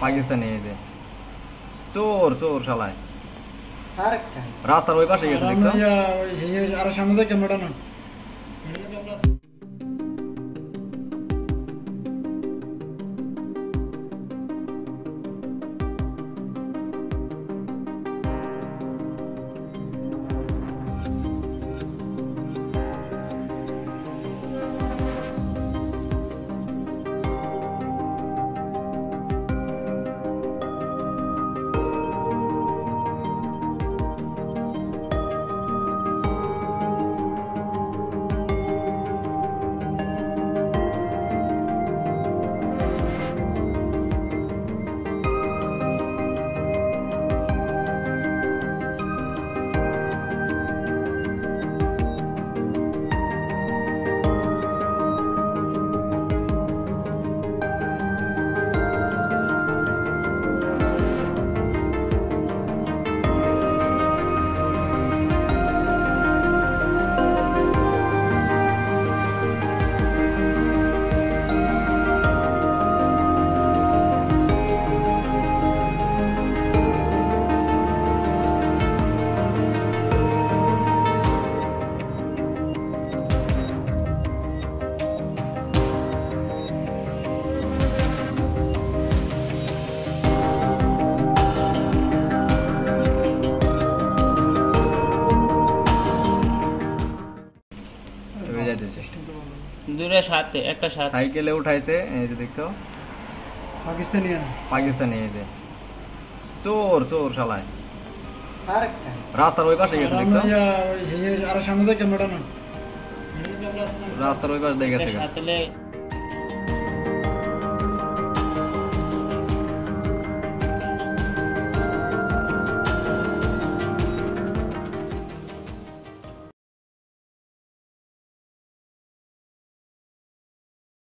পাকিস্তানি এই যে চোর চোর শালায় রাস্তার ওই পাশে গেছে দেখছো আর সামনে থেকে ক্যামেরা না দূরে সাথে একটা সাথে সাইকেলে উঠাইছে এই যে দেখছো পাকিস্তানি এই যে চোর চোর শালায় রাস্তার ওই পাশে গেছে দেখছো আর সামনে থেকে ক্যামেরা না রাস্তার ওই পাশে গেছে সাথে